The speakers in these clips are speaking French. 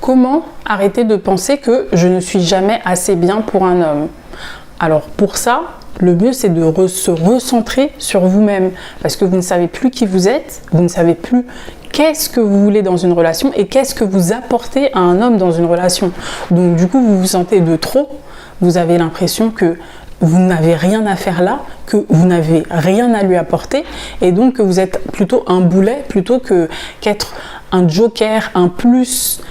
Comment arrêter de penser que je ne suis jamais assez bien pour un homme? Alors pour ça, le mieux c'est de se recentrer sur vous-même parce que vous ne savez plus qui vous êtes, vous ne savez plus qu'est-ce que vous voulez dans une relation et qu'est-ce que vous apportez à un homme dans une relation. Donc du coup, vous vous sentez de trop, vous avez l'impression que vous n'avez rien à faire là, que vous n'avez rien à lui apporter et donc que vous êtes plutôt un boulet plutôt qu'être un joker, un plus,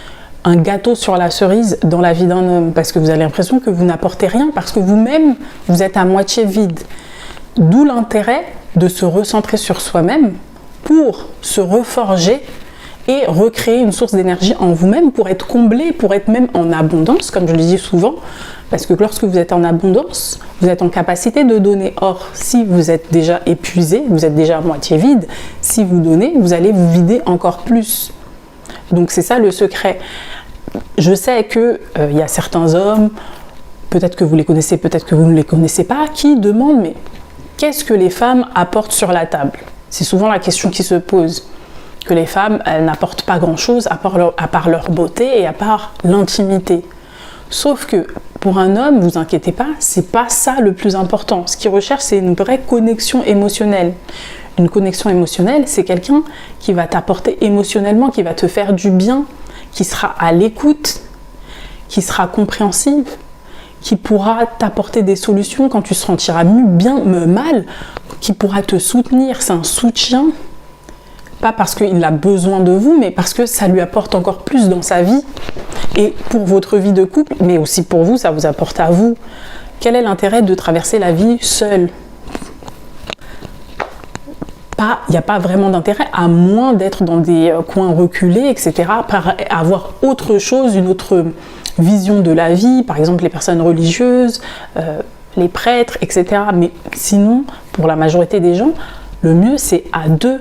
un gâteau sur la cerise dans la vie d'un homme parce que vous avez l'impression que vous n'apportez rien parce que vous-même, vous êtes à moitié vide. D'où l'intérêt de se recentrer sur soi-même pour se reforger et recréer une source d'énergie en vous-même pour être comblé, pour être même en abondance, comme je le dis souvent, parce que lorsque vous êtes en abondance, vous êtes en capacité de donner. Or, si vous êtes déjà épuisé, vous êtes déjà à moitié vide, si vous donnez, vous allez vous vider encore plus. Donc c'est ça le secret. Je sais qu'il y a certains hommes, peut-être que vous les connaissez, peut-être que vous ne les connaissez pas, qui demandent mais qu'est-ce que les femmes apportent sur la table? C'est souvent la question qui se pose. Que les femmes, elles n'apportent pas grand-chose à part leur beauté et à part l'intimité. Sauf que pour un homme, vous inquiétez pas, c'est pas ça le plus important. Ce qu'il recherche, c'est une vraie connexion émotionnelle. Une connexion émotionnelle, c'est quelqu'un qui va t'apporter émotionnellement, qui va te faire du bien, qui sera à l'écoute, qui sera compréhensive, qui pourra t'apporter des solutions quand tu te sentiras mal, qui pourra te soutenir. C'est un soutien, pas parce qu'il a besoin de vous, mais parce que ça lui apporte encore plus dans sa vie et pour votre vie de couple, mais aussi pour vous, ça vous apporte à vous. Quel est l'intérêt de traverser la vie seul? Il n'y a pas vraiment d'intérêt, à moins d'être dans des coins reculés, etc., par avoir autre chose, une autre vision de la vie, par exemple les personnes religieuses, les prêtres, etc. Mais sinon, pour la majorité des gens, le mieux c'est à deux.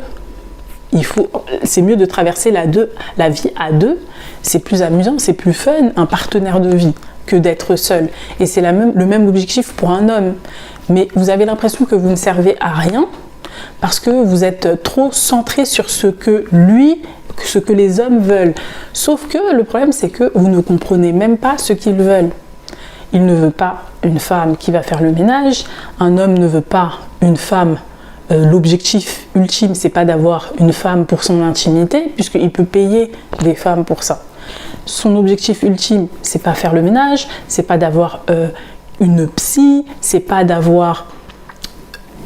C'est mieux de traverser la vie à deux, c'est plus amusant, c'est plus fun, un partenaire de vie, que d'être seul. Et c'est le même objectif pour un homme. Mais vous avez l'impression que vous ne servez à rien, parce que vous êtes trop centré sur ce que les hommes veulent. Sauf que le problème, c'est que vous ne comprenez même pas ce qu'ils veulent. Il ne veut pas une femme qui va faire le ménage, un homme ne veut pas une femme. L'objectif ultime, c'est pas d'avoir une femme pour son intimité, puisqu'il peut payer des femmes pour ça. Son objectif ultime, c'est pas faire le ménage, c'est pas d'avoir une psy, c'est pas d'avoir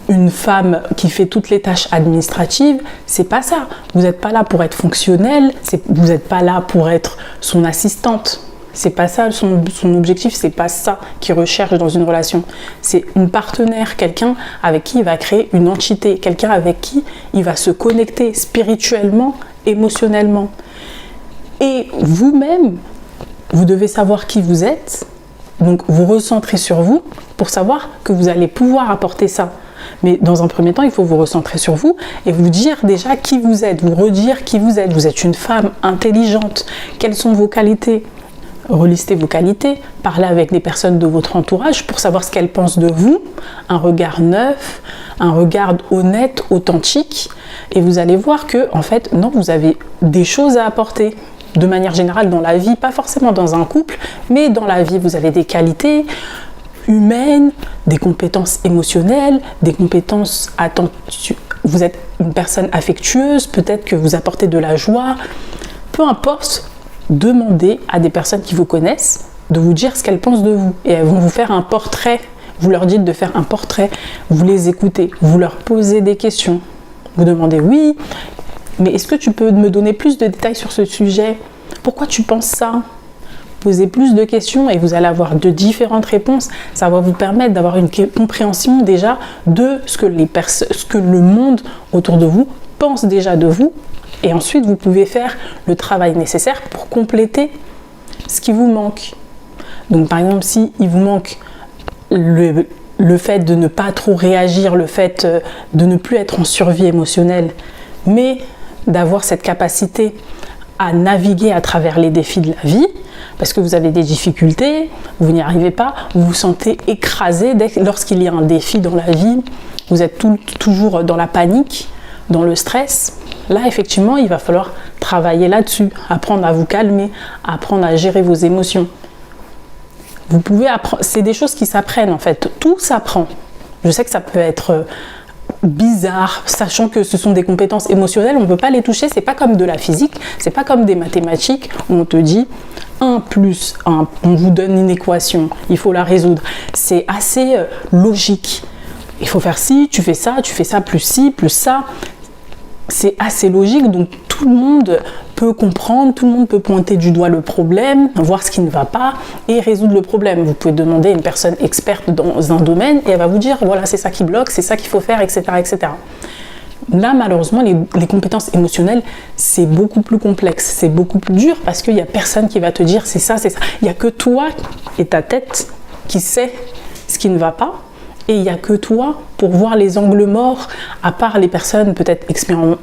une femme qui fait toutes les tâches administratives, c'est pas ça. Vous n'êtes pas là pour être fonctionnel, vous n'êtes pas là pour être son assistante. C'est pas ça son objectif, c'est pas ça qu'il recherche dans une relation. C'est une partenaire, quelqu'un avec qui il va créer une entité, quelqu'un avec qui il va se connecter spirituellement, émotionnellement. Et vous-même, vous devez savoir qui vous êtes, donc vous recentrer sur vous pour savoir que vous allez pouvoir apporter ça. Mais dans un premier temps, il faut vous recentrer sur vous et vous dire déjà qui vous êtes, vous redire qui vous êtes. Vous êtes une femme intelligente, quelles sont vos qualités ? Relistez vos qualités, parlez avec des personnes de votre entourage pour savoir ce qu'elles pensent de vous, un regard neuf, un regard honnête, authentique, et vous allez voir que, en fait, non, vous avez des choses à apporter, de manière générale dans la vie, pas forcément dans un couple, mais dans la vie, vous avez des qualités humaines, des compétences émotionnelles, des compétences attentives, vous êtes une personne affectueuse, peut-être que vous apportez de la joie, peu importe. Demandez à des personnes qui vous connaissent de vous dire ce qu'elles pensent de vous et elles vont vous faire un portrait. Vous leur dites de faire un portrait, vous les écoutez, vous leur posez des questions. Vous demandez oui, mais est-ce que tu peux me donner plus de détails sur ce sujet? Pourquoi tu penses ça? Posez plus de questions et vous allez avoir de différentes réponses. Ça va vous permettre d'avoir une compréhension déjà de ce que le monde autour de vous pense déjà de vous. Et ensuite, vous pouvez faire le travail nécessaire pour compléter ce qui vous manque. Donc, par exemple, si il vous manque le fait de ne pas trop réagir, le fait de ne plus être en survie émotionnelle, mais d'avoir cette capacité à naviguer à travers les défis de la vie, parce que vous avez des difficultés, vous n'y arrivez pas, vous vous sentez écrasé lorsqu'il y a un défi dans la vie, vous êtes toujours dans la panique, dans le stress. Là, effectivement, il va falloir travailler là-dessus, apprendre à vous calmer, apprendre à gérer vos émotions. Vous pouvez apprendre, c'est des choses qui s'apprennent en fait, tout s'apprend. Je sais que ça peut être bizarre, sachant que ce sont des compétences émotionnelles, on ne peut pas les toucher, c'est pas comme de la physique, c'est pas comme des mathématiques où on te dit 1 plus 1, on vous donne une équation, il faut la résoudre. C'est assez logique. Il faut faire ci, tu fais ça plus ci, plus ça. C'est assez logique, donc tout le monde peut comprendre, tout le monde peut pointer du doigt le problème, voir ce qui ne va pas et résoudre le problème. Vous pouvez demander à une personne experte dans un domaine et elle va vous dire voilà, c'est ça qui bloque, c'est ça qu'il faut faire, etc. etc. Là, malheureusement, les compétences émotionnelles, c'est beaucoup plus complexe, c'est beaucoup plus dur parce qu'il n'y a personne qui va te dire c'est ça, c'est ça. Il n'y a que toi et ta tête qui sait ce qui ne va pas. Et il n'y a que toi pour voir les angles morts, à part les personnes peut-être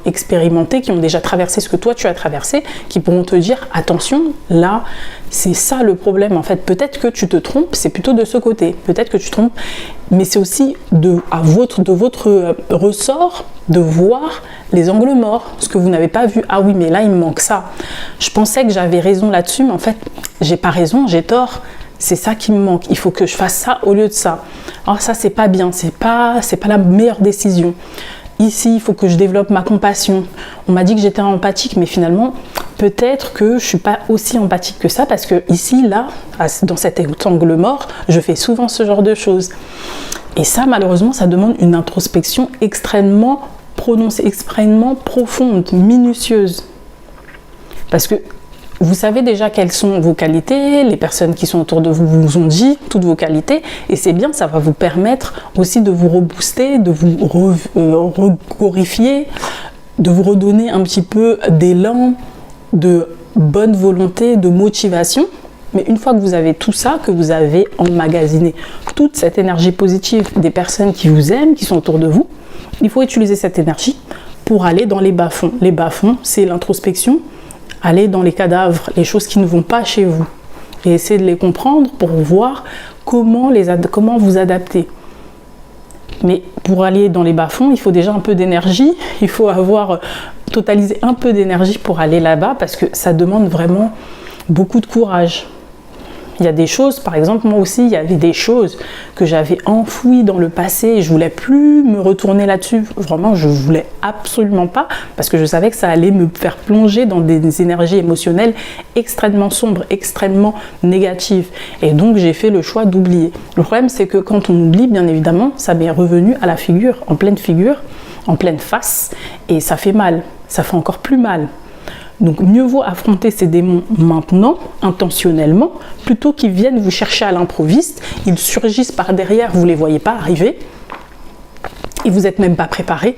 expérimentées qui ont déjà traversé ce que toi tu as traversé, qui pourront te dire attention, là c'est ça le problème en fait. Peut-être que tu te trompes, c'est plutôt de ce côté. Peut-être que tu te trompes, mais c'est aussi de votre ressort de voir les angles morts, ce que vous n'avez pas vu. Ah oui, mais là il me manque ça. Je pensais que j'avais raison là-dessus, mais en fait j'ai pas raison, j'ai tort. C'est ça qui me manque, il faut que je fasse ça au lieu de ça. Alors ça, c'est pas bien, c'est pas la meilleure décision. Ici, il faut que je développe ma compassion. On m'a dit que j'étais empathique, mais finalement, peut-être que je suis pas aussi empathique que ça, parce que ici, là, dans cet angle mort, je fais souvent ce genre de choses. Et ça, malheureusement, ça demande une introspection extrêmement prononcée, extrêmement profonde, minutieuse. Parce que vous savez déjà quelles sont vos qualités, les personnes qui sont autour de vous vous ont dit toutes vos qualités, et c'est bien, ça va vous permettre aussi de vous rebooster, de vous reglorifier, de vous redonner un petit peu d'élan, de bonne volonté, de motivation. Mais une fois que vous avez tout ça, que vous avez emmagasiné toute cette énergie positive des personnes qui vous aiment, qui sont autour de vous, il faut utiliser cette énergie pour aller dans les bas-fonds. Les bas-fonds, c'est l'introspection. Allez dans les cadavres, les choses qui ne vont pas chez vous et essayez de les comprendre pour voir comment vous adapter. Mais pour aller dans les bas-fonds, il faut déjà un peu d'énergie, il faut avoir totalisé un peu d'énergie pour aller là-bas parce que ça demande vraiment beaucoup de courage. Il y a des choses, par exemple, moi aussi, il y avait des choses que j'avais enfouies dans le passé et je voulais plus me retourner là-dessus. Vraiment, je voulais absolument pas parce que je savais que ça allait me faire plonger dans des énergies émotionnelles extrêmement sombres, extrêmement négatives. Et donc, j'ai fait le choix d'oublier. Le problème, c'est que quand on oublie, bien évidemment, ça m'est revenu à la figure, en pleine face, et ça fait mal. Ça fait encore plus mal. Donc mieux vaut affronter ces démons maintenant, intentionnellement, plutôt qu'ils viennent vous chercher à l'improviste, ils surgissent par derrière, vous ne les voyez pas arriver, et vous n'êtes même pas préparé,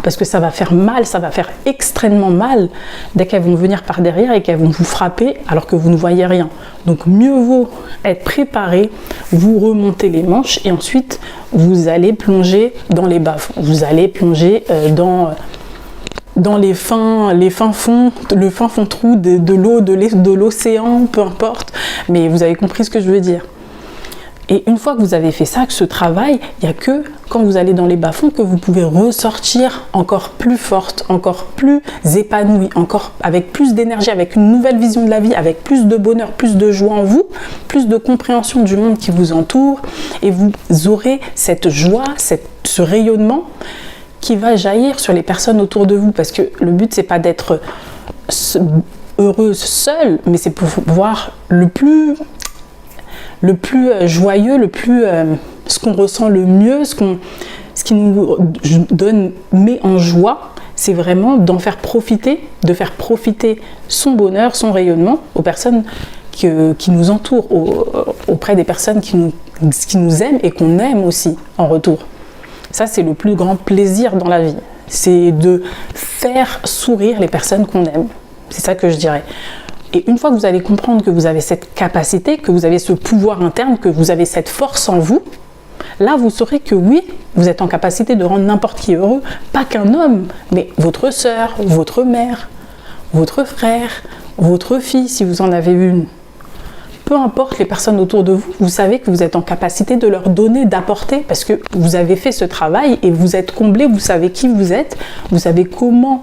parce que ça va faire mal, ça va faire extrêmement mal, dès qu'elles vont venir par derrière et qu'elles vont vous frapper alors que vous ne voyez rien. Donc mieux vaut être préparé, vous remontez les manches, et ensuite vous allez plonger dans les bas-fonds, vous allez plonger dans les fins fonds, le fin fond trou de l'eau, de l'océan, peu importe, mais vous avez compris ce que je veux dire. Et une fois que vous avez fait ça, que ce travail, il n'y a que quand vous allez dans les bas-fonds que vous pouvez ressortir encore plus forte, encore plus épanouie, encore avec plus d'énergie, avec une nouvelle vision de la vie, avec plus de bonheur, plus de joie en vous, plus de compréhension du monde qui vous entoure, et vous aurez cette joie, ce rayonnement qui va jaillir sur les personnes autour de vous, parce que le but c'est pas d'être heureuse seule, mais c'est pour voir le plus joyeux, ce qu'on ressent le mieux, ce qui nous met en joie, c'est vraiment de faire profiter son bonheur, son rayonnement aux personnes qui nous entourent, auprès des personnes qui nous aiment et qu'on aime aussi en retour. Ça, c'est le plus grand plaisir dans la vie. C'est de faire sourire les personnes qu'on aime. C'est ça que je dirais. Et une fois que vous allez comprendre que vous avez cette capacité, que vous avez ce pouvoir interne, que vous avez cette force en vous, là, vous saurez que oui, vous êtes en capacité de rendre n'importe qui heureux. Pas qu'un homme, mais votre sœur, votre mère, votre frère, votre fille, si vous en avez une. Peu importe les personnes autour de vous, vous savez que vous êtes en capacité de leur donner, d'apporter, parce que vous avez fait ce travail et vous êtes comblé, vous savez qui vous êtes, vous savez comment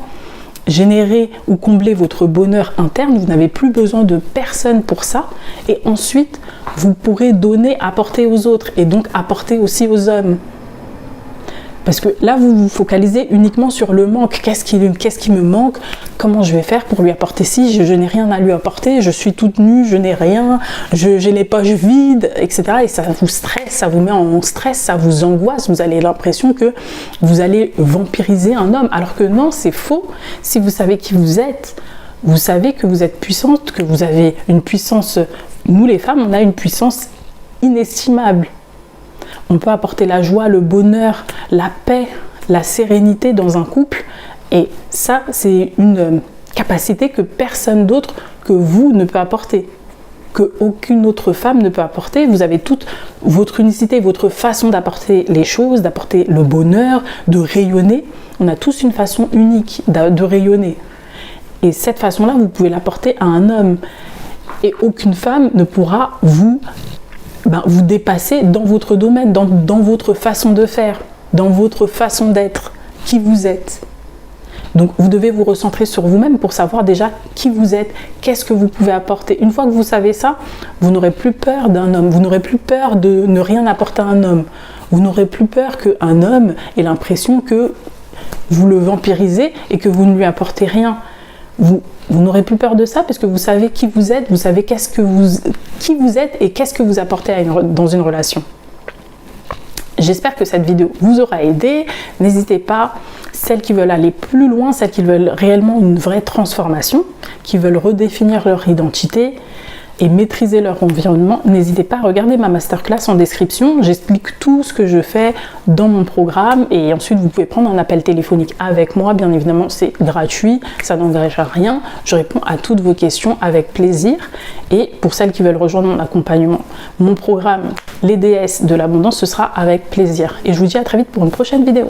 générer ou combler votre bonheur interne, vous n'avez plus besoin de personne pour ça, et ensuite vous pourrez donner, apporter aux autres, et donc apporter aussi aux hommes. Parce que là, vous vous focalisez uniquement sur le manque. Qu'est-ce qui me manque? Comment je vais faire pour lui apporter si je n'ai rien à lui apporter? Je suis toute nue, je n'ai rien, j'ai les poches vides, etc. Et ça vous stresse, ça vous met en stress, ça vous angoisse. Vous avez l'impression que vous allez vampiriser un homme. Alors que non, c'est faux. Si vous savez qui vous êtes, vous savez que vous êtes puissante, que vous avez une puissance. Nous, les femmes, on a une puissance inestimable. On peut apporter la joie, le bonheur, la paix, la sérénité dans un couple. Et ça, c'est une capacité que personne d'autre que vous ne peut apporter. Que aucune autre femme ne peut apporter. Vous avez toute votre unicité, votre façon d'apporter les choses, d'apporter le bonheur, de rayonner. On a tous une façon unique de rayonner. Et cette façon-là, vous pouvez l'apporter à un homme. Et aucune femme ne pourra vous dépasser dans votre domaine, dans votre façon de faire, dans votre façon d'être, qui vous êtes. Donc vous devez vous recentrer sur vous-même pour savoir déjà qui vous êtes, qu'est-ce que vous pouvez apporter. Une fois que vous savez ça, vous n'aurez plus peur d'un homme, vous n'aurez plus peur de ne rien apporter à un homme, vous n'aurez plus peur qu'un homme ait l'impression que vous le vampirisez et que vous ne lui apportez rien. Vous n'aurez plus peur de ça parce que vous savez qui vous êtes, vous savez qui vous êtes et qu'est-ce que vous apportez dans une relation. J'espère que cette vidéo vous aura aidé. N'hésitez pas, celles qui veulent aller plus loin, celles qui veulent réellement une vraie transformation, qui veulent redéfinir leur identité et maîtriser leur environnement, n'hésitez pas à regarder ma masterclass en description. J'explique tout ce que je fais dans mon programme et ensuite vous pouvez prendre un appel téléphonique avec moi. Bien évidemment, c'est gratuit, ça n'engage à rien. Je réponds à toutes vos questions avec plaisir. Et pour celles qui veulent rejoindre mon accompagnement, mon programme, les déesses de l'abondance, ce sera avec plaisir. Et je vous dis à très vite pour une prochaine vidéo.